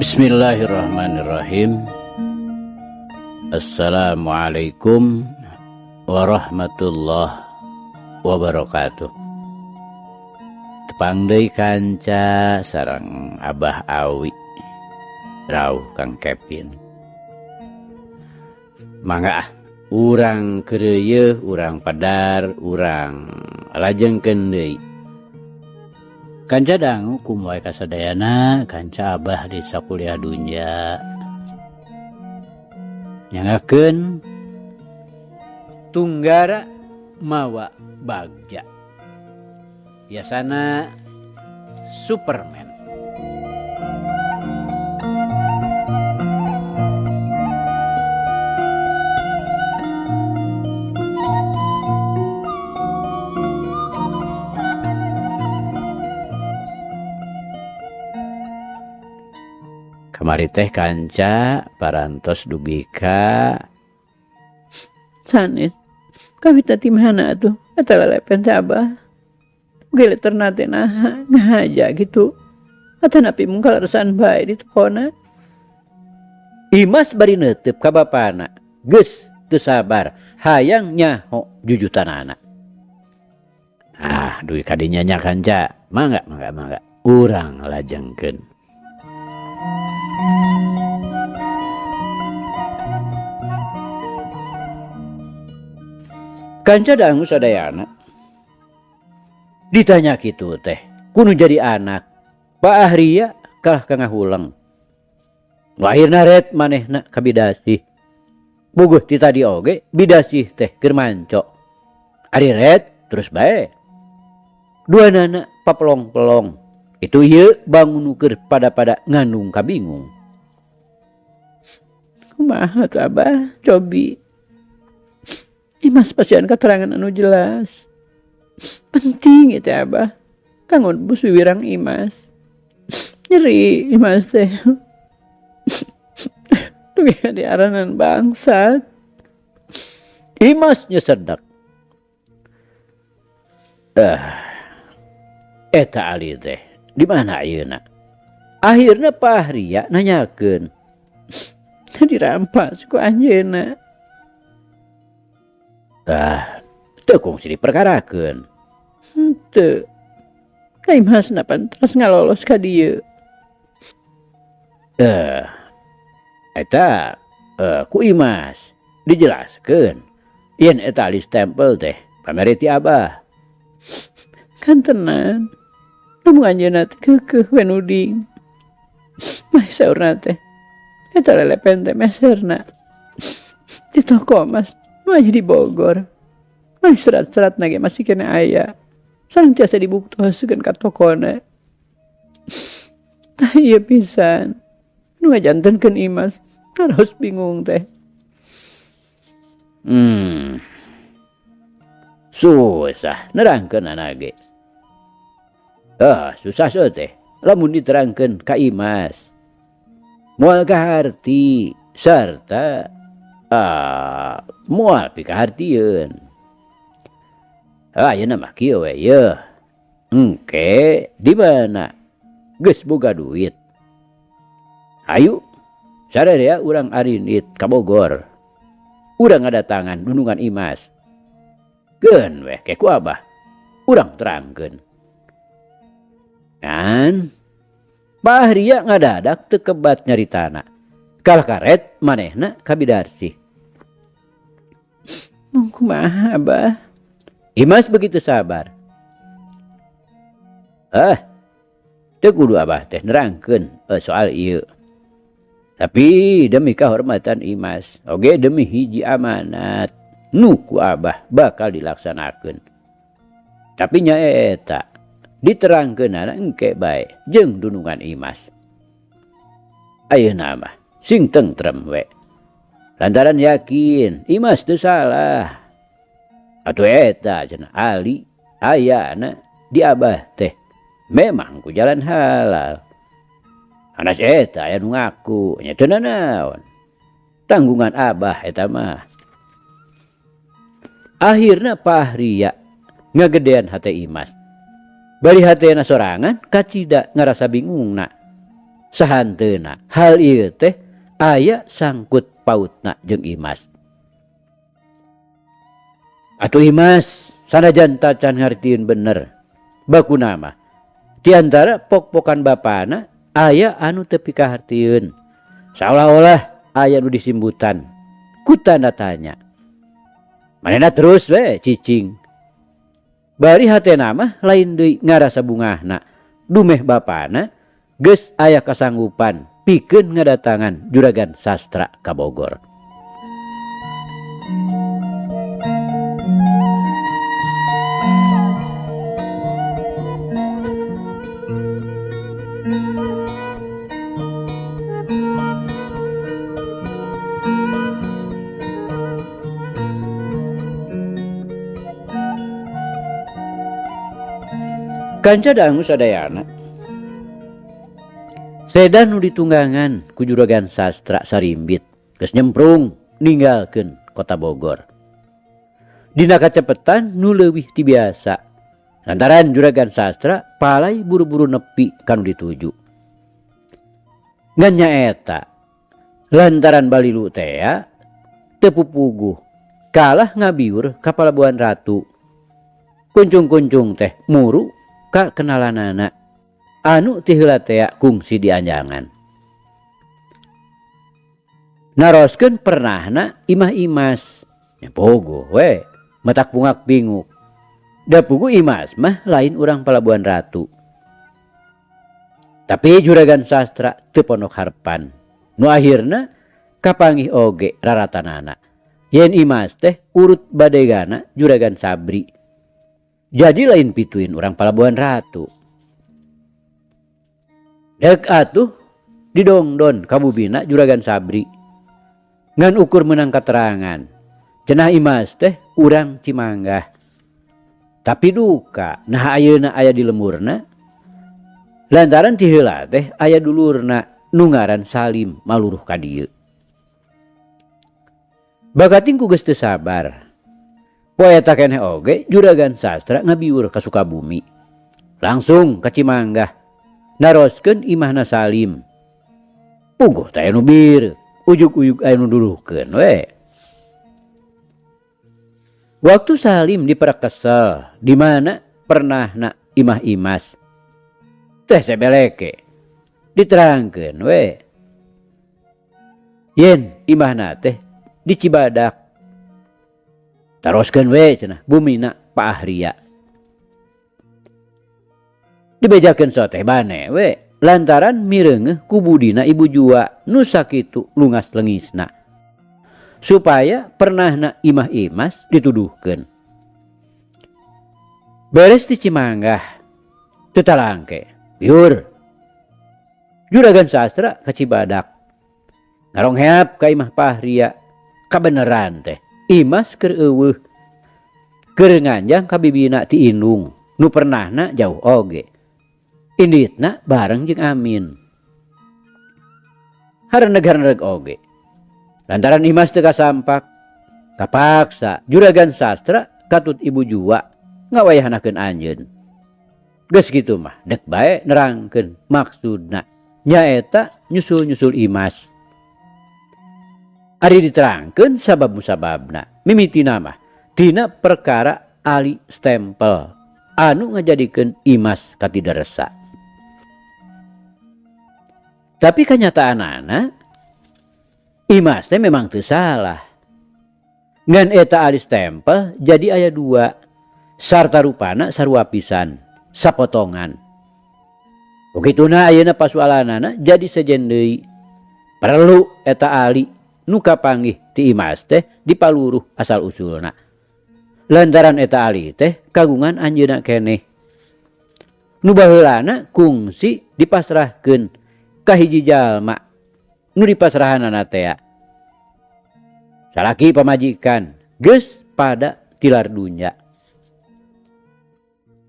Bismillahirrahmanirrahim. Assalamualaikum warahmatullahi wabarakatuh. Tepang deui kanca sareng Abah Awi rauh Kang Kevin. Mangga urang keureuy, urang padar, urang lajengkeun deui. Kanca dangu kumoe kasadayana kanca Abah di sakuliah dunya nyangakeun tunggara mawa bagja biasana Superman. Kamari teh kanca parantos dugi ka sanes kawita ti mana atuh eta lelepen teh Abah geus ternate naha ngahaja gitu atuh napi mungkal resan bae di tokona. Imas bari neuteup ka bapana geus teu sabar hayang nyaho jujutanana. Dugi kadinya nya kanca mangga urang lajengkeun. Kanca dangu sadayana ditanya kitu teh kudu jadi anak Pak Ahria kah kangahuleng lahirna ret manehna ka bidasih bogoh ti tadi oge bidasih teh keur manco ari ret terus bae duanana papelong-pelong itu ieu bangun keur pada ngandung kabingung. Kumaha tuh Abah cobi Imas pasian keterangan anu jelas penting itu Abah kanggo nebus wiwirang Imas nyeri Imas teh dugi diaranan bangsat. Imas nyesedak eta ali teh di mana ayeuna? Akhirna Pak Ahria nanyakeun dirampas ku anjeunna. Teu kungsi diperkarakeun. Henteu. Ka Imasna pantas ngalolos ka dieu. Eta ku Imas dijelaskeun yen eta ali stempel teh pamere ti Abah. Kan tenan. Namun anjeunna teh keukeuh we nuding. Mah saurna teh eta lelepen teh meserna. Di toko Mas mah di Bogor. Mah serat-serat nage masih kena aya. Sareng tiasa dibuktoaskeun ka tokona. Tah ieu pisan. Nu ngajantenkeun Imas harus bingung teh. Susah nerangkeun anak ge. Susah teh lamun diterangkeun ka Imas. Moal kaharti sarta moal pikahartieun. Ayeuna mah kieu we yeuh. Engke di mana? Geus boga duit. Hayu sadaya urang arinit ka Bogor. Urang ngadatangan dunungan Imas. Geun weh ke ku Abah. Urang terangkeun. Kan Pak Ahria ngadadak teu kebat nyaritana. Kalah karet manehna ka Bidarsih. Mun kumaha Abah? Imas begitu sabar. Teu kudu Abah teh nerangkeun soal ieu. Tapi demi kehormatan Imas, oge demi hiji amanat nu ku Abah bakal dilaksanakeun. Tapi nya eta diterangkeunana engke bae jeung dunungan Imas. Ayeuna mah sing tentrem we. Lantaran yakin Imas teu salah. Atuh eta cenah ali ayana di Abah teh memang ku jalan halal. Anas eta aya nu ngaku nya teu naon. Tanggungan Abah eta mah. Akhirna Pak Ahria ngagedean hate Imas. Bari hatena sorangan kacida ngarasa bingungna. Sahanteuna hal ieu teh aya sangkut pautna jeung Imas. Atuh Imas sanajan tacan ngartieun bener, bakuna mah ti antara pok-pokan bapana aya anu teu pikahartieun, seolah-olah aya nu disimbutan ku tanda tanya. Manehna terus we cicing. Bari hatena mah lain deui ngarasa bungahna, dumeh bapana geus aya kasanggupan pikeun ngadatangan juragan sastra ka Bogor. Kanca dangu sadayana sedan nu ditunggangan ku juragan sastra sarimbit geus nyemprung ninggalkeun kota Bogor. Dina kacepetan nu leuwih ti biasa lantaran juragan sastra palai buru-buru nepi kanu dituju. Ngan nyaeta lantaran balilu tea teu pupuguh kalah ngabiur ka Palabuhan Ratu. Kuncung-kuncung teh muru ka kenalanana anu ti heula tea kungsi di anjangan. Naroskeun pernahna imah Imas nya pogo we matak bungak binguk. Da pugu Imas mah lain urang Palabuhan Ratu. Tapi juragan sastra teu pondok harpan. Nu akhirna kapanggih oge raratanana yen Imas teh urut badegana juragan Sabri. Jadi lain pituin orang Palabuhan Ratu. Dek atuh didongdon kabubina juragan Sabri. Ngan ukur menang keterangan. Cenah Imas teh urang Cimanggah. Tapi duka nah ayeuna aya di lemurna. Lantaran ti heula teh aya dulurna nu ngaran Salim maluruh ka dieu. Bakating ku geus teu sabar. Poeta keneh oge juragan sastra ngabiur ka Sukabumi. Langsung ka Cimanggah. Naroskeun imahna Salim. Puguh teh anu bir, ujug-ujug aya nu duluhkeun we. Waktu Salim diperak kesel di mana pernahna imah Imas. Teh sebeleke diterangkeun we. Yen imahna teh di Cibadak. Taroskeun we cenah bumina Pak Ahria. Dibejakeun soteh bane we lantaran mireungeuh ku budina ibu jua nu sakitu lungas leungisna. Supaya pernahna imah Imas dituduhkeun. Beres ti Cimanggah teu talangke biur. Juragan sastra ka Cibadak. Ngarongheap ka imah Pak Ahria kabeneran teh Imas keur eueuh keur nganjang ka bibina ti Indung nu pernahna jauh oge. Inditna bareng jeung Amin. Hareuneg-hareuneg oge. Lantaran Imas teu kasampak, kapaksa juragan sastra katut ibu jua ngawayahnakeun anjeun. Geus kitu mah dek bae nerangkeun maksudna nyaeta nyusul-nyusul Imas. Ari diterangkeun sabab musababna mimitina mah tina perkara ali stempel anu ngajadikeun Imas katidaresa. Tapi kanyataanana Imas teh memang teu salah. Ngan eta ali stempel jadi aya dua sarta rupana sarua pisan sapotongan. Begituna ayeuna pasualanana jadi sejen deui. Perlu eta ali nu kapanggih ti Imas teh dipaluruh asal usulna. Lantaran eta ali teh kagungan anjeunna keneh. Nu baheulana kungsi dipasrahkeun ka hiji jalma nu dipasrahanana tea. Salaki pamajikan geus pada tilar dunya.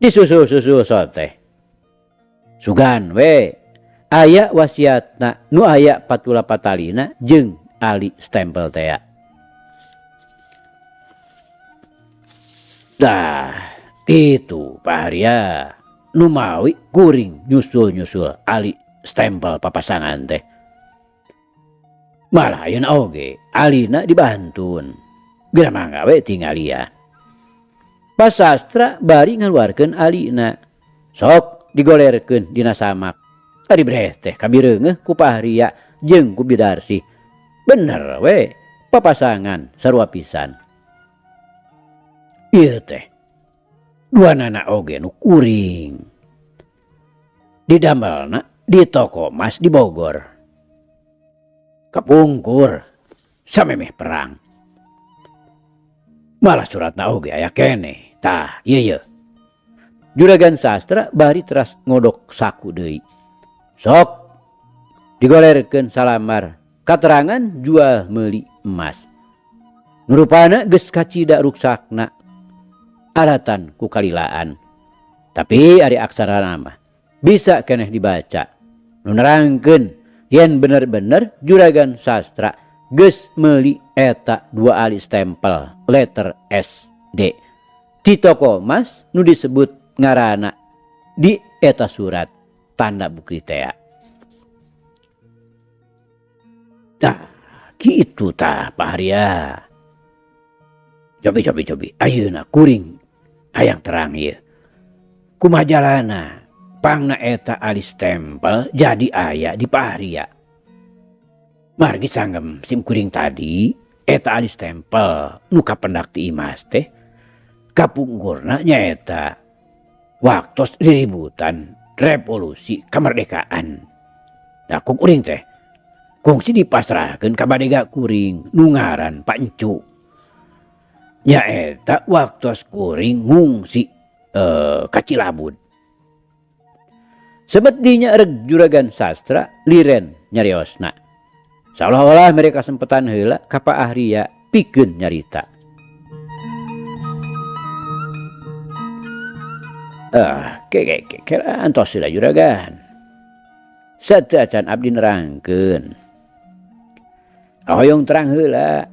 Disusul-susul soteh. Sugan we aya wasiatna nu aya patula patalina jeung ali stempel tea. Dah itu Pak Arya nu mawi kuring nyusul-nyusul ali stempel papasangan teh. Malah ayeuna oge alina dibantun. Bila mangga we tinggalia. Pas sastra bari ngaluarkeun alina. Sok digolerkeun dina samak. Ari breh teh kabireungeuh ku Pahria jeung ku Bidarsi. Bener we papasangan sarua pisan. Ieu teh duanana oge nu kuring. Didamelna di toko emas di Bogor. Kapungkur samemeh perang. Malah suratna oge aya keneh. Tah, ieu. Juragan sastra bari teras ngodok saku deui. Sok digolerkeun salamar katerangan jual meuli emas. Nu rupana geus kacida ruksakna alatan ku kalilaan. Tapi ari aksarana mah bisa keneh dibaca. Nu nerangkeun yen bener-bener juragan sastra geus meuli eta 2 ali stempel letter SD di toko emas nu disebut ngaranna di eta surat tanda bukti teh. Nah, kitu tah Pahria. Cobi. Ayeuna kuring hayang terang ieu. Kumaha jalana pangna eta ali stempel jadi aya di Pahria. Margi sanggem sim kuring tadi eta ali stempel nu kapendak ti Imas teh kapungkurna nyaeta waktos riributan revolusi kemerdekaan. Nah ku kuring teh kungsi dipasrahkeun ka badega kuring nu ngaran Pak Encu. Nyaeta waktos kuring ngungsi ka Cilabun. Sebet dinya reg juragan sastra liren nyariosna. Seolah-olah mereka sempetan heula ka Pahria pikeun nyarita. Kira antos sila juragan. Sateu acan abdi nerangkeun. Hoyong terang heula.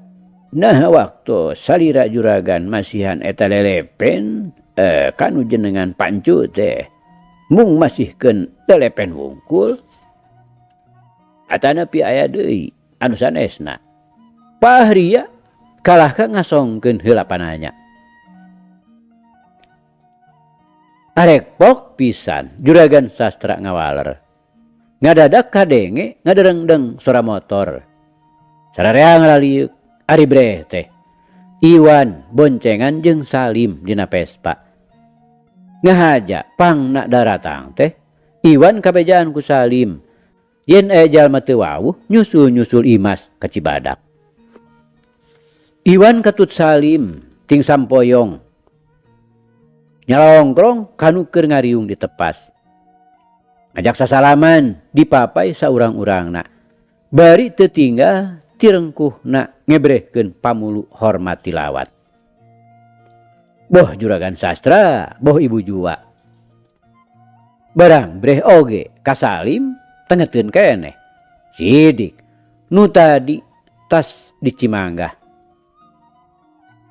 Nah waktu salira juragan masihan eta lelepen kanu jenengan Pak Encu teh mung masihkeun lelepen wungkul. Atana pi aya deui anu sanesna. Pahria kalah ka ngasongkeun heula pananya. Arek pok pisan juragan sastra ngawaler. Ngadadak kadenge ngaderengdeng suara motor. Sararea ngalaliuk ari breh teh. Iwan boncengan jeung Salim dina Vespa. Ngahaja pangna daratang teh. Iwan kabejaan ku Salim. Yen aya jalma teu wawuh nyusul-nyusul Imas ka Cibadak. Iwan katut Salim ting sampoyong. Nyalongkrong kanu keur ngariung di tepas. Ngajak sasalaman dipapay saurang-urangna. Bari teu tinggal tirengkuhna ngebrehkeun pamulu hormat tilawat. Boh juragan sastra, boh ibu jua. Barang breh oge ka Salim tengeteun keneh. Sidik nu tadi tas di Cimanggah.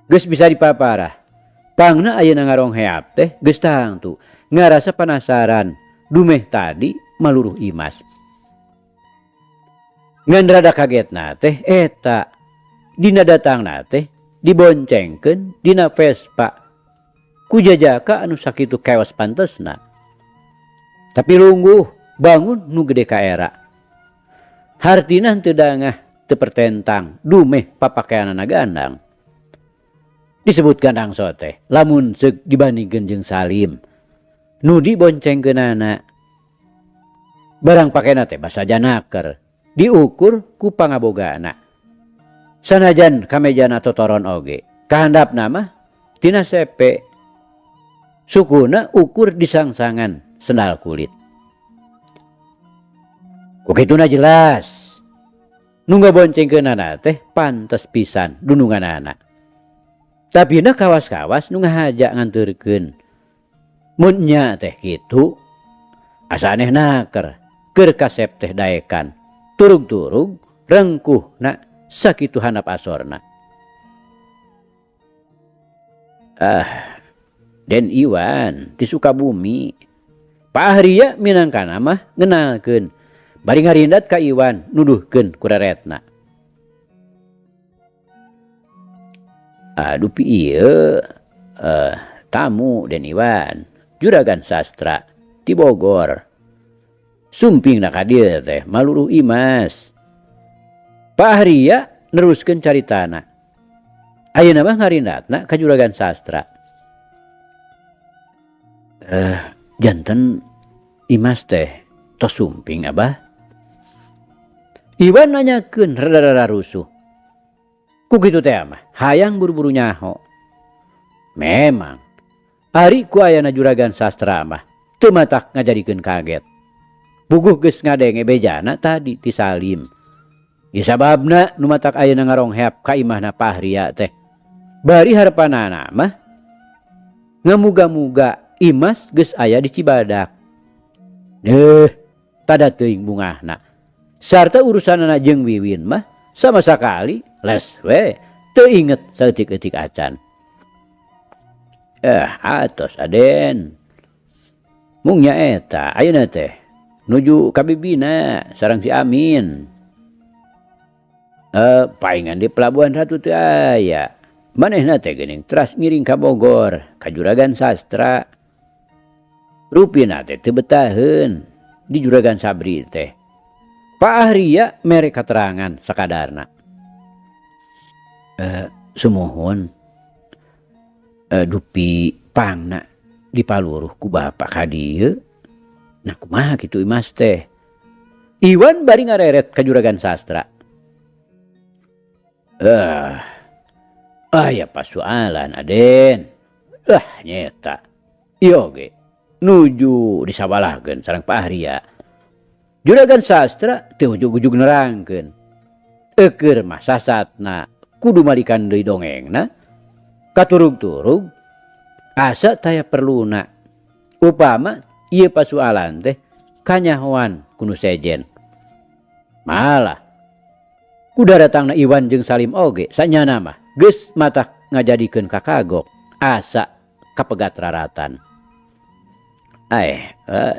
Geus bisa dipaparah. Pangna ayeuna ngarong heap teh geus tangtu ngarasa penasaran dumeh tadi maluruh Imas. Ngan rada kagetna teh eta dina datangna teh diboncengkeun dina Vespa ku jajaka anu sakitu keos pantesna. Tapi lungguh bangun nu gede ka era. Hartina henteu dangah teu pertentang dumeh papakeanana gandang. Disebut gandang sote lamun seuk dibandingkeun jeung Salim nu diboncengkeunana. Barang pakena teh basa janaker diukur ku pangabogana. Sanajan kamejana totoron oge kahandapna mah tina sepe. Sukuna ukur disangsangan sendal kulit. Kukituna jelas nu ngaboncengkeunana teh pantes pisan dununganana. Tapi na kawas-kawas nu ngahaja nganterkeun. Mun nya teh kitu asa aneh naker keur kasep teh daekan. Turug-turug rengkuhna sakitu handap asorna. Den Iwan ti Sukabumi. Pahria minangkana mah ngenalkeun bari ngarindat ka Iwan nuduhkeun ku reretna. Aduh pi ieu tamu Den Iwan, juragan sastra ti Bogor. Sumping ka dieu teh maluruh Imas. Pak Ahria neruskeun caritana. Ayeuna mah ngarindatna ka juragan sastra. Janten Imas teh tos sumping Abah. Iwan nanyakeun rada-rada rusuh. Ku kitu teh mah hayang buru-buru nyaho. Memang ari ku ayana juragan sastra mah teu matak ngajadikeun kaget. Puguh geus ngadenge bejana tadi ti Salim. Ya sababna nu matak ayeuna ngarongheap ka imahna Pak Ahria teh. Bari harepanana mah ngamuga-muga Imas geus aya di Cibadak. Tada teuing bungahna. Sarta urusanana jeung Wiwin mah sama sakali les we teu inget saeutik-eutik acan. Atos Aden. Mung nya eta ayeuna teh nuju ka bibina sareng si Amin. Paingan di Pelabuhan Ratu teu aya. Manehna teh geuning teras ngiring ka Bogor ka juragan sastra. Rupina teh teu betaheun di juragan Sabri teh. Pak Ahria mere katerangan sakadarna. Sumuhun. Dupi pangna dipaluruh ku bapak ka dieu. Nah kumaha kitu Imas teh. Iwan bari ngareret ka juragan sastra. Aya pasualan Aden. Nyeta. Ieu ge nuju disawalahkeun sareng Pak Ahria. Juragan sastra teu ujug-ujug nerangkeun. Keur mah sasatna kudu malikan deui dongengna. Katurug-turug asa taya perluna. Upama ieu pasualan teh kanyahoan ku nu sejen. Malah ku daratangna Iwan jeung Salim oge sanyana mah geus matak ngajadikeun kakagok asa kapegat raratan.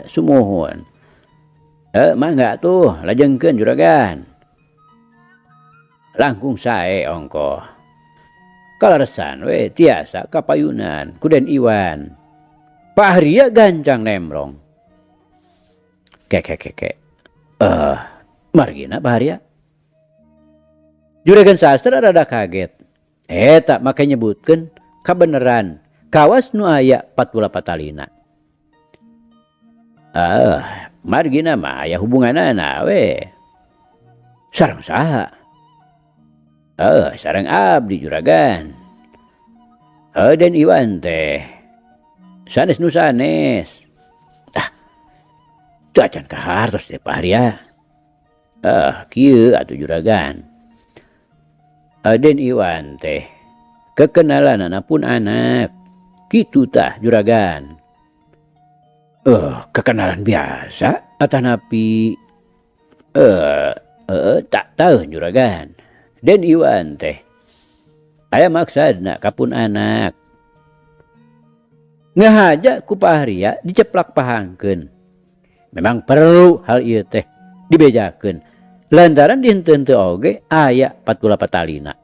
Sumuhun. Mangga tuh lajengkeun juragan. Langkung sae ongko. Kalaresan we tiasa kapayunan ku Den Iwan. Pak Ahria gancang nemrong. Kek. Margina Pak Ahria. Juragan sastra rada kaget. Eta make nyebutkeun kabeneran kawas nu aya 48 talina. Margina mah aya hubunganana we. Sareng saha? Sareng abdi juragan. Den Iwan teh sanes nu sanes. Teu acan kahartos teh Pak Ahria. Kieu atuh juragan. Den Iwan teh kekenalanana pun anak. Kitu tah juragan. Kekenalan biasa atanapi tak tahu juragan. Den Iwan teh aya maksudna kapun anak. Ngahaja ku Pak Ahria diceplak pahangkeun. Memang perlu hal ieu teh dibejakeun. Lantaran dinten teu oge aya 48 talina.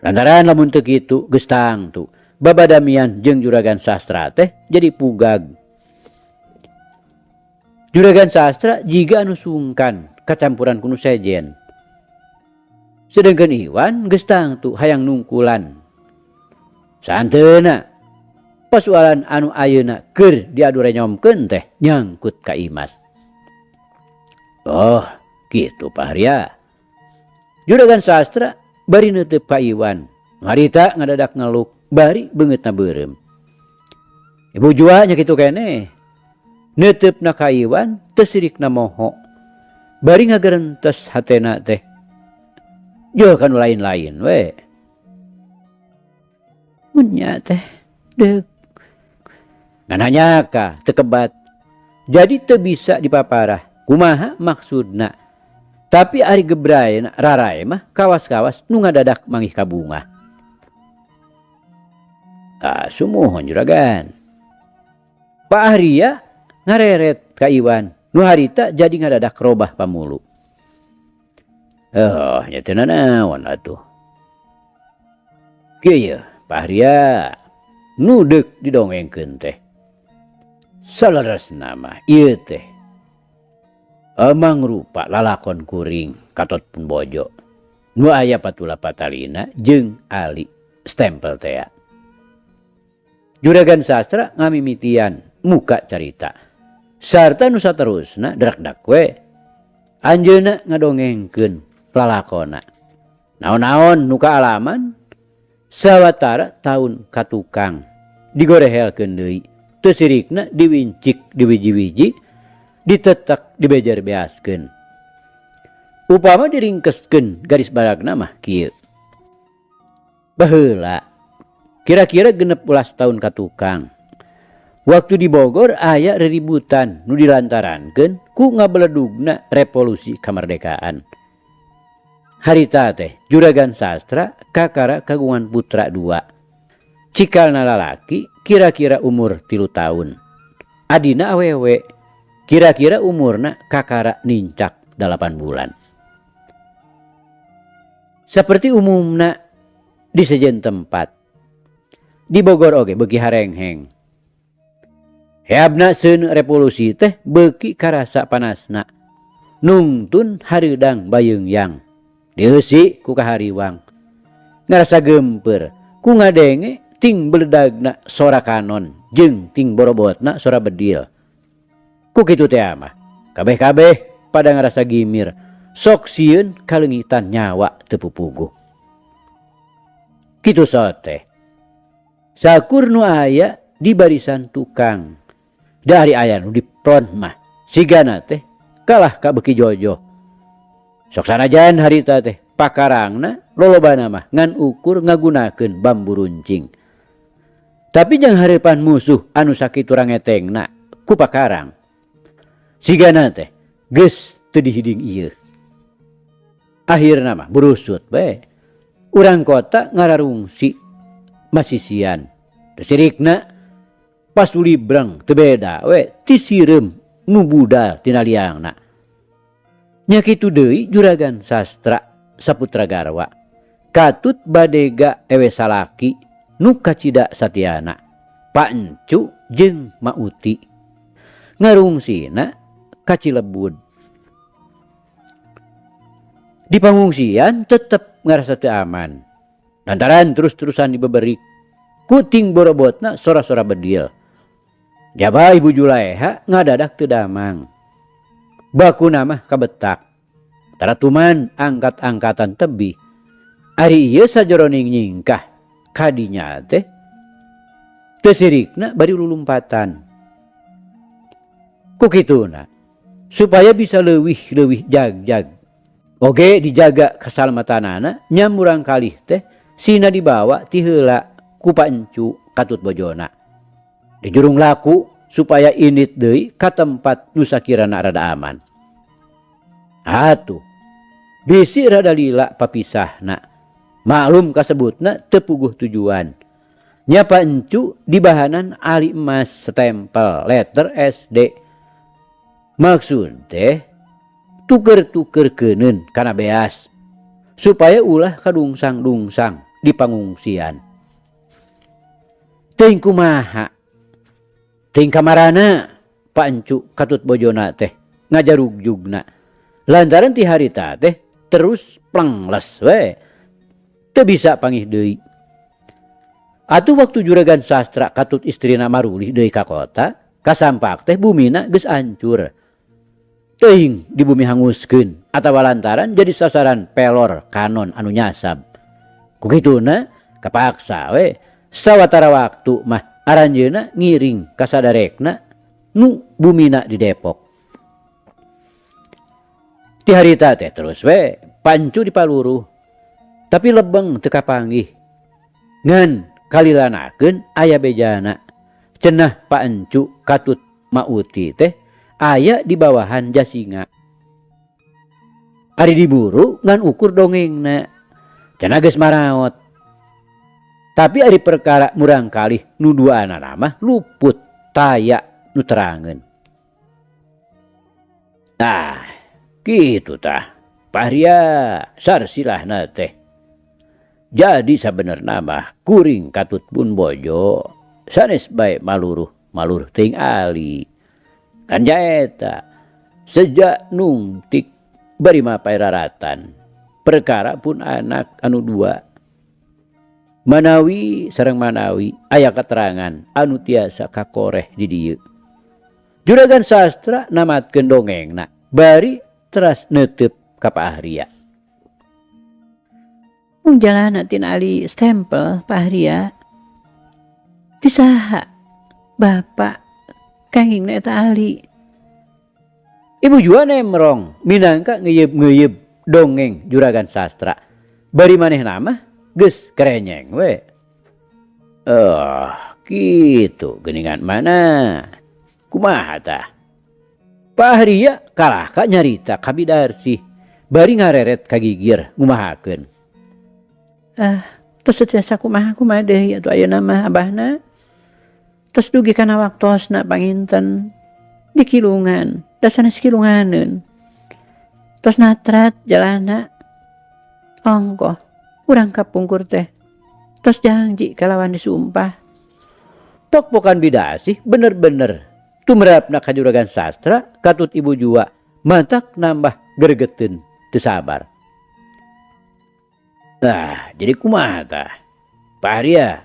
Lantaran lamun teu kitu geus tangtu babadamian jeung juragan sastra teh jadi pugag. Juragan sastra jiga anu sungkan kacampuran kuno sejen. Sedengkeun Iwan geus tangtu hayang nungkulan. Santeuna pasualan anu ayeuna keur diadu renyomkeun teh nyangkut ka Imas. Kitu Pak Ahria. Juragan sastra bari neuteub ka Iwan. Harita ngadadak ngeluk bari beungeutna beureum. Ibu jua nya kitu keneh. Neuteupna ka Iwan teu sirikna moho. Bari ngagerentes hatena teh. Jeuh kanu lain-lain we. Mun nya teh deuk. Ngananya ka teu kebat. Jadi teu bisa dipaparah. Kumaha maksudna. Tapi ari gebraena rarae mah kawas-kawas nu ngadadak mangih ka bunga. Sumuhun juragan. Pak Ahria ngareret ka Iwan Nu harita jadi ngadadak robah pamulu. Oh, nya teu naon atuh. Kieu ye, Pahria nu deuk didongengkeun teh. Salaresna mah ieu teh emang rupa lalakon kuring katot pun bojo. Nu aya patula patalina jeung ali stempel teh. Juragan sastra ngamimitian muka carita. Sarta nu saterusna drakdak we anjeunna ngadongengkeun lalakonna. Naon-naon nu kaalaman sawatara taun katukang digorehelkeun deui. Teu sirikna diwincik diwiji-wiji ditetek dibejer beaskeun. Upama diringkeskeun garis baragna mah kieu. Baheula kira-kira 16 tahun katukang. Waktu di Bogor aya reributan nu dilantarankeun ku ngabeledugna revolusi kamardekaan. Harita teh juragan sastra kakara kagungan putra 2. Cikalna lalaki kira-kira umur 3 tahun. Adina awewe kira-kira umurna kakara nincak 8 bulan. Seperti umumna di sejen tempat. Di Bogor oge beuki harengheng. Heabna seun revolusi teh beuki karasa panasna. Nungtun hareudang bayeungyang. Diheusi ku kahariwang. Ngarasa gempeur ku ngadenge ting beledagna sora kanon jeung ting borobotna sora bedil. Ku kitu teh mah kabeh-kabeh pada ngarasa gimir sok sieun kalengitan nyawa teu pupuguh. Kitu teh sakur nu aya di barisan tukang dari aya nu di front mah sigana teh kalah ka beuki jojo. Sok sanajan harita teh pakarangna lolobana mah ngan ukur ngagunakeun bambu runcing. Tapi jang hareupan musuh anu sakitu rangetengna ku pakarang. Sigana teh geus teu dihiding ieu. Akhirna mah burusut bae. Urang kota ngararungsi masisian. Sirikna pas ulibreng teu beda we ti sireum nu budal tina liangna. Nya kitu deui juragan sastra saputra garwa. Katut badega ewe salaki nu kacida satyana. Pak Encu jeung Mauti. Ngarungsina ka Cilebud. Di pangungsian tetep ngarasa teu aman. Lantaran terus-terusan dibeberik kuting borobotna sora-sora bedil. Jaba Ibu Julaiha ngadadak teu damang. Bakuna mah kabetak. Taratuman angkat-angkatan tebih. Ari ieu sajroning nyingkah kadinya teh teu sirikna bari lulumpatan. Ku kituna supaya bisa leuwih-leuwih jag-jag. Oge dijaga kasalamatanana nya murang kalih teh sina dibawa ti heula ku Pak Encu katut bojona. Dijurung laku supaya init deui ka tempat nu sakirana rada aman. Atuh bisi rada lila papisahna. Maklum kasebutna teu puguh tujuan. Nya Pak Encu dibahanan ali emas stempel letter SD. Maksud teh tuker-tukerkeuneun kana beas supaya ulah kadungsang-dungsang di pangungsian. Teuing kumaha? Teuing kamarana Pak Encu katut bojona teh ngajarugjugna. Lantaran ti harita teh terus plengles we. Teu bisa pangih deui. Atuh waktu juragan sastra katut istrina marulih deui ka kota, kasampak teh bumina geus hancur. Teuing di bumi hanguskeun atawa lantaran jadi sasaran pelor kanon anu nyasab. Ku kituna kapaksa we sawatara waktu mah aranjeuna ngiring ka sadarekna nu bumina di Depok. Ti harita teh terus we Pak Encu dipaluruh. Tapi lebeng teu kapanggih. Ngan kalilanakeun aya bejana. Cenah Pak Encu katut Mauti teh aya di bawahan Jasinga. Ari diburu ngan ukur dongengna. Cenah geus maraot. Tapi ari perkara murang kalih nu duaana mah luput taya nu terangeun. Nah, gitu tah. Pahria sarsilahna teh. Jadi sebenarnya mah kuring katut pun bojo. Sanes bae maluruh ting ali. Kan jaeta. Sejak nungtik bari mapai raratan. Perkara pun anak anu dua. Manawi sareng manawi aya keterangan anu tiasa kakoreh di dieu. Juragan sastra namatkeun dongengna bari teras neuteup ka Pahria. Mung jalana tin ali stempel Pahria. Disaha bapak kangingna eta ali. Ibu jua nemrong minangka ngeyeup dongeng juragan sastra. Bari maneh nama geus kerenyeng we. Gitu geuningan mana? Kumaha tah? Pahria kalah ka nyarita ka Bidarsih. Bari ngareret ka Gigir ngumahakeun. Tos tiasa kumaha deui atuh ayeuna mah abahna. Tos dugi kana waktosna panginten di kilungan, da sanes kilunganeun. Tos natrat jalana ongkoh urang kapungkur teh. Tos janji kalawan disumpah. Tok pokan Bidarsih bener-bener tumrapna ka juragan sastra katut ibu jua mantak nambah gregeteun teu sabar. Jadi kumaha tah? Pahria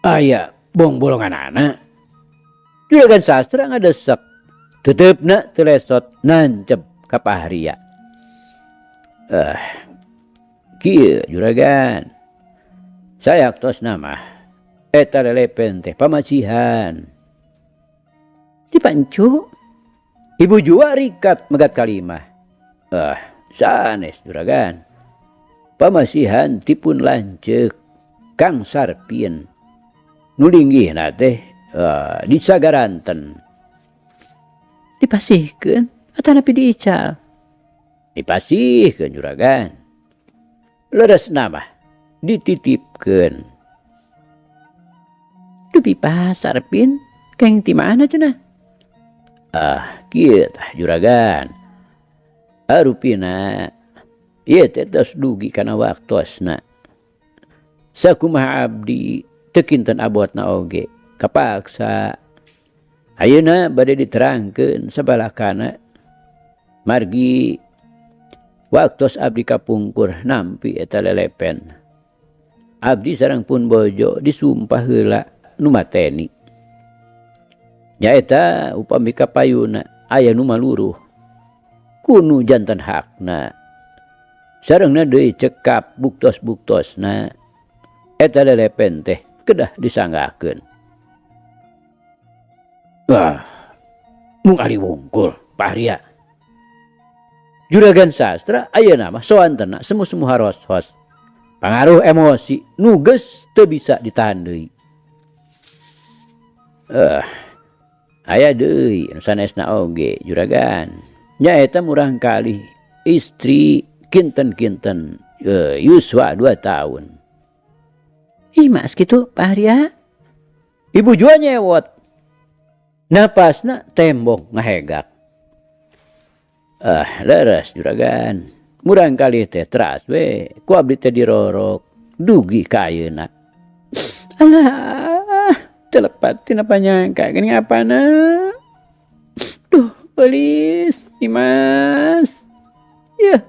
aya bong bolongan anak. Juragan sastra ngadesek. Teteupna teu lesot nancep ka Pahria. Kieu juragan. Sayaktos nama eta lelepen teh pamacihan. Dipancu. Ibu jua rikat megat kalimah. Sanes juragan. Pamasihan tipun lanceuk Kang Sarpien. Nulinggihna teh di Sagaranten. Dipasihkeun atau napi diical? Dipasihkeun juragan. Leresna mah dititipkeun. Dupi Pa Sarpin keng ti mana cenah? Kieu tah juragan. Arupina ieu teh tos dugi kana waktosna. Sakumaha abdi teu kinten abotna oge kapaksa. Ayeuna bade diterangkeun sabalakana margi waktos abdi kapungkur nampi eta lelepen. Abdi sareng pun bojo disumpah heula nu mateni. Nyaeta upami kapayuna aya nu maluruh kunu janten hakna. Sarengna deui cekap buktos-buktosna eta lelepen teh kedah disanggakeun. Mung ari wungkul Pahria. Juragan sastra ayeuna mah soantena semu-semu haros-hos. Pangaruh emosi nu geus teu bisa ditahan deui. Aya deui anu sanesna oge juragan. Nyaeta murang kali istri kinten-kinten yuswa 2 tahun. Ih mas gitu Pahria. Ibu jua nyewot. Napasna tembok ngahegak. Leres juragan. Murang kali teh teras we. Ku abdi teh dirorok. Dugi ka ayeuna. Alah, telepat tina panyangka geuning apana. Duh, eulis, Dimas. Yah.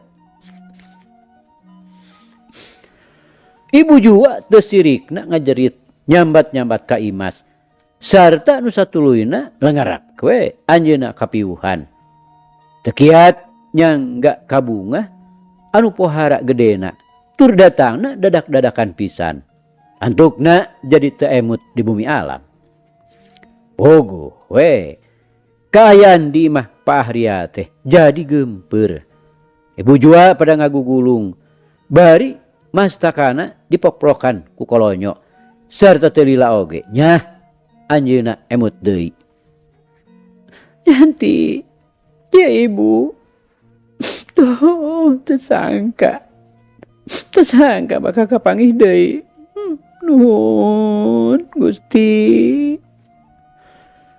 Ibu jua teu sirikna ngajerit nyambat-nyambat ka Imas. Sarta nu satuluyna lengarak we anjeunna kapiuhan. Teu kiat nyangga kabunga anu pohara gedena tur datangna dadak-dadakan pisan. Antukna jadi teu emut di bumi alam. Pogo we kayan di imah Pahria teh jadi gempeur. Ibu jua pada ngagugulung bari mastakana dipokprokan ku kolonyo sarta teu lila oge nyah anjeunna emut deui. Yanti, ya ibu. Tuh, tersangka bakal kapanggih deui. Nuhun Gusti.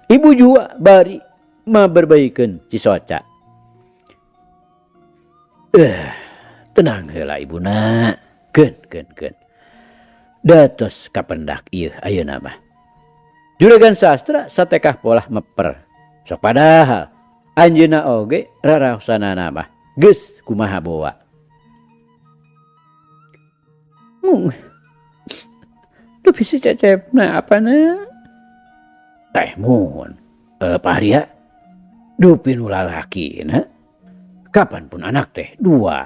Ibu jua bari maberbaikeun Cisoca. Tenang heula ibuna. Keun. Datos kapendak ieu ayeuna mah. Juragan sastra satekah polah meper. Sok padahal anjeunna oge raraosanana mah geus kumaha boa. Mung. Duh bisa cecepna apana? Muhun. Paharia. Dupi nu lalakina. Kapan pun anak teh dua.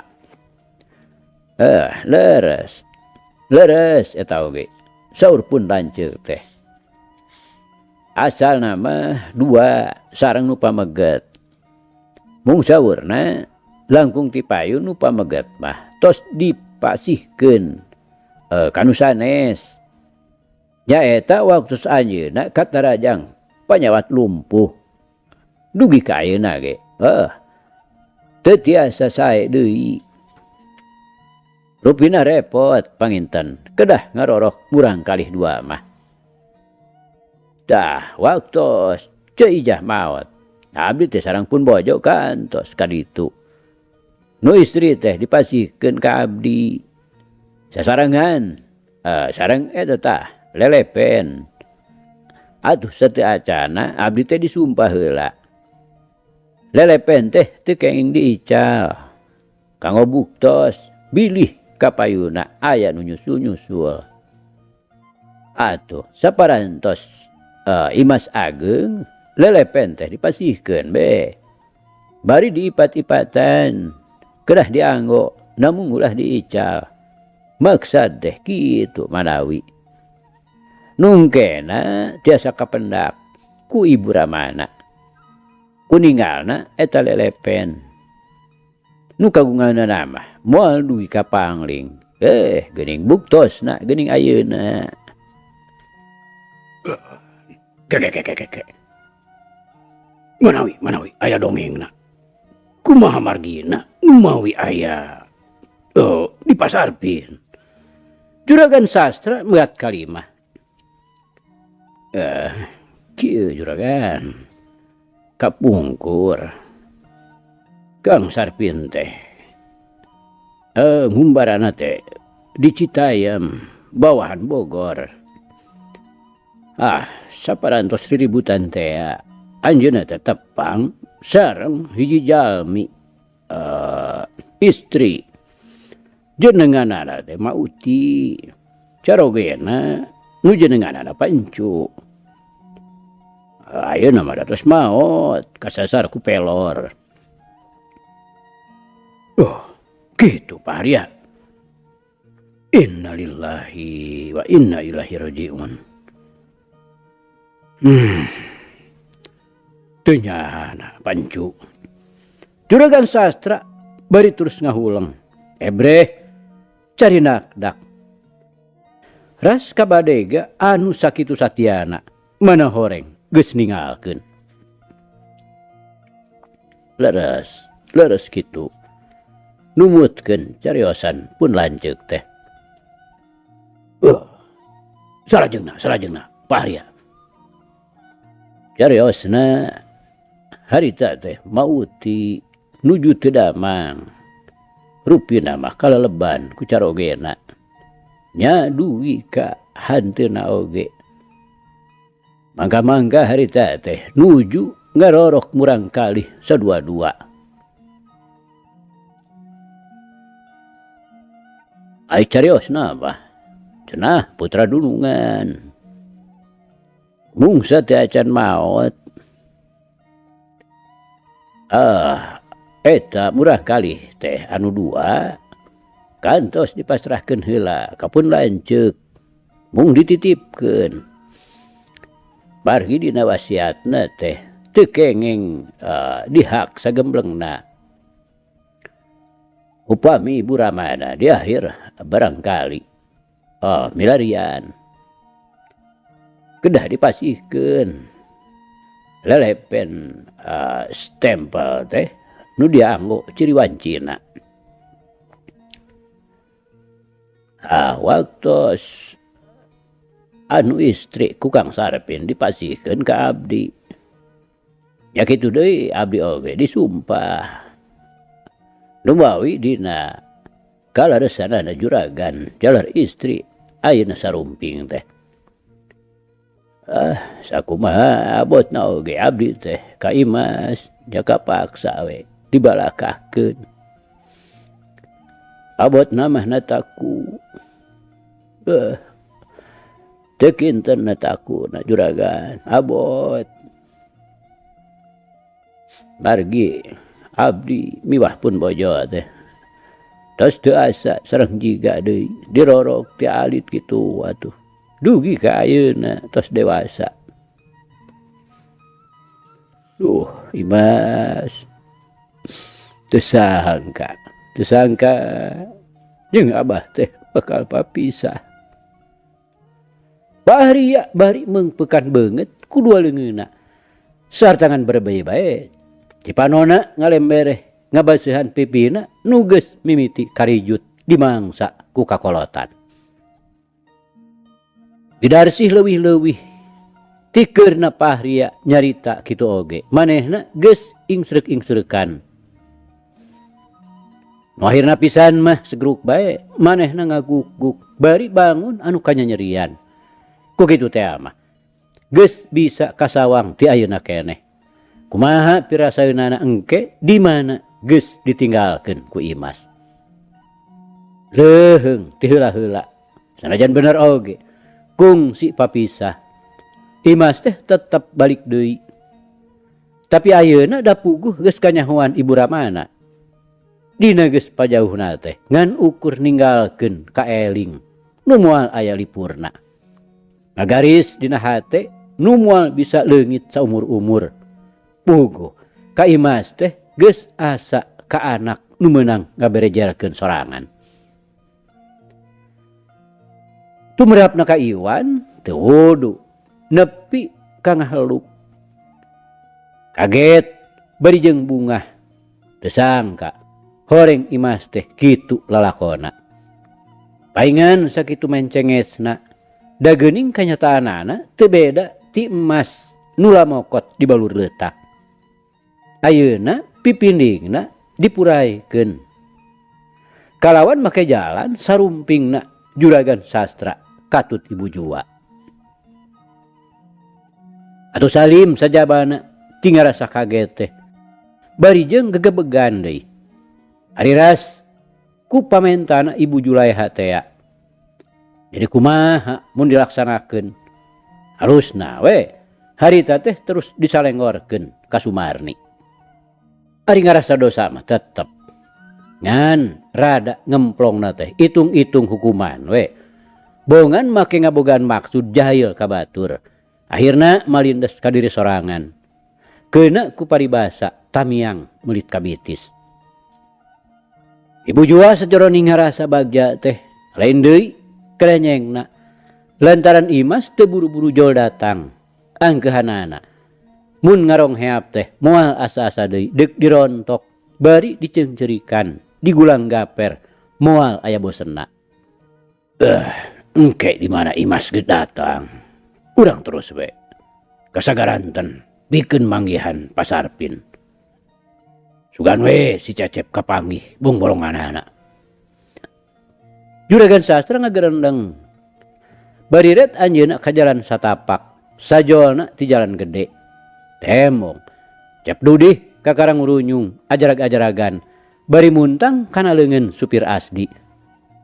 Leres eta oge. Saur pun lanceuk teh. Asal nama dua sareng nu pameget. Mung saurna langkung ti payun nu pameget mah tos dipasihkeun kanu sanes. Nya eta waktu anjeunna katarajang panyawat lumpuh. Dugi ka ayeuna ge. Teu tiasa sae deui. Rupina repot panginten, kedah ngarorok murang kalih dua mah. Dah waktu ceijah maot. Abdi teh sareng pun bojo kantos kaditu. Nu istri teh dipasihkeun ka abdi. Sasarengan, sareng eta tah lelepen. Atuh sateu acana abdi teh disumpah heula. Lelepen teh teu kenging diical. Kanggo buktos bilih kapayuna aya nu nyusul-nyusul. Atuh saparantos Imas Ageng lelepen teh dipasihkeun be. Bari diipat-ipatan. Kedah dianggo namun ulah diical. Maksad teh kitu manawi. Nungkena tiasa kapendak ku Ibu Ramana. Kuningalna eta lelepen. Nu kagunganna nama moal duwi ka pangling. Geuning buktosna geuning ayeuna. Kek. Manawi aya dongengna. Kumaha margina umawi aya dipasarpin. Juragan sastra megat kalimah. Kieu juragan kapungkur. Kang Sarpin teh ngumbarana teh di Citayam bawahan Bogor. Saparantos riributan teh anjeunna teh tepang sareng hiji jalmi istri jenenganana teh Mauti carogena nu jenenganana Pancu. Ayeuna mah dados maot kasasar ku pelor. Gitu Pak Arya. Innalillahi wa inna ilaihi rajiun. Tenyana Pancu. Juragan sastra bari terus ngahuleng. Ebreh cari nakdak. Ras kabadega anu sakitu satyana mana horeng geus ningalkeun. Leres kitu. Numutkeun cariosan pun lanceuk teh. Salajengna Pak Arya. Cariosna harita teh Mauti nuju teu damang. Rupina mah kaleleban ku carogena. Nya duwi ka hanteuna oge. Mangga-mangga harita teh nuju ngarorok murang kalih sadua-dua. Ai cariosna apa? Cenah putra dunungan. Mungsa teh acan maot. Eta murah kali teh anu dua. Kantos dipasrahkeun heula kapun lanceuk. Mung dititipkeun. Bargi dina wasiatna teh teu kenging dihak sagemblengna. Upami Ibu Ramana di akhir barangkali milarian kedah dipasihkeun lelepen stempel teh nu dianggo ciri wancina. Waktu anu istri ku Kang Sarpin dipasihkeun ka abdi. Ya kitu deui abdi oge disumpah. Nubawi dina kalaresanana juragan jalar istri ayeuna sarumping teh. Sakumaha abot na oge abdi teh ka Imas jaka paksa we dibalakakeun. Abot namah nataku. Teu kinten nataku na juragan abot. Margi abdi miwah pun bojo teh. Tos teu asa sareng jiga deui dirorok ti alit kitu atuh. Dugi ka ayeuna tos dewasa. Imas teu sangka jeung abah teh bakal papisah. Bahria bari mengpekan banget kudua leungeunna. Sartangan berbae-bae. Cipanona ngalembereh ngabaseuhan pipina nu geus mimiti karijut dimangsa ku kakolotan. Bidarsih leuwih-leuwih tikeurna Pahria nyarita kitu oge. Manehna geus ingsrek-ingsrekan. Nu akhirna pisan mah segruk bae manehna ngaguk-guk bari bangun anu kanyanyerian. Ku kitu teh mah geus bisa kasawang ti ayeuna keneh. Kumaha pirasaeunana engke di mana geus ditinggalkeun ku Imas. Leuheung ti heula-heula. Sanajan bener oge kungsi papisah. Imas teh tetep balik deui. Tapi ayeuna da puguh geus kanyahoan Ibu Ramana. Dina geus pajauhna teh ngan ukur ninggalkeun ka eling nu moal aya lipurna. Ngagaris dina hate nu moal bisa leungit saumur-umur. Puguh ka Imas teh geus asa ka anak nu meunang ngaberejarkeun sorangan. Tumrapna ka Iwan teu wudu nepi ka ngaheluk. Kaget bari jeung bungah teu sangka horeng Imas teh kitu lalakona. Paingan sakitu mencengesna da geuning kanyataanana teu beda ti emas nu lamokot di balur leutak. Ayeuna pipindingna dipuraikeun. Kalawan make jalan sarumpingna juragan sastra katut Ibu Jua. Atuh Salim sajabana tinggal rasa kaget teh. Bari jeung gegebegan deui. Ari ras ku pamentana Ibu Julaiha teh. Jadi kumaha mun dilaksanakeun? Harusna we harita teh terus disalenggorkeun ka Sumarni. Ari ngarasa dosa mah tetep ngan rada ngemplongna teh itung-itung hukuman we. Bongan make ngabogaan maksud jahil ka batur. Akhirna malindes ka diri sorangan. Keuna ku paribasa tamiang meuli kabitis. Ibu Jua sajroning ngarasa bagja teh lain deui krenyengna. Lantaran Imas teu buru-buru jol datang angkeuhanana. Mun ngarong heap teh moal asa-asa deui deuk dirontok bari diceungceurikan digulang gaper moal aya bosenna. Engke di mana Imas geus datang. Urang terus we. Kasagaranten bikeun manggihan pasarpin. Sugan we si Cecep kapanggih bung bolonganana. Juragan sastra ngagerendeng. Bari ret anjeunna ka jalan satapak, sajolna ti jalan gede. Temong. Cep dudih ka karang urunyung ajarag-ajaragan. Bari muntang kana leungeun supir Asdi.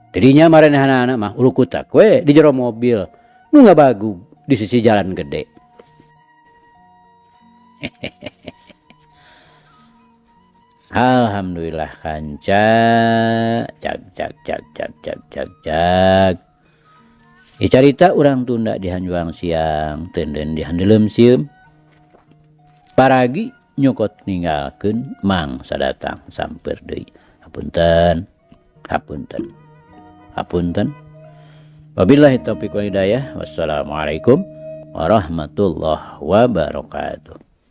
Tidinya marenehanana mah ulu kutak we di jero mobil nu ngabagug di sisi jalan gede. Alhamdulillah kanca cak. Carita urang tunda di hanjuang siang tenden di handelem sieum. Paragi nyokot ninggalkeun mang sadatang samper deui. Hapunten. Wabillahi taufiq wal hidayah. Wassalamualaikum warahmatullahi wabarakatuh.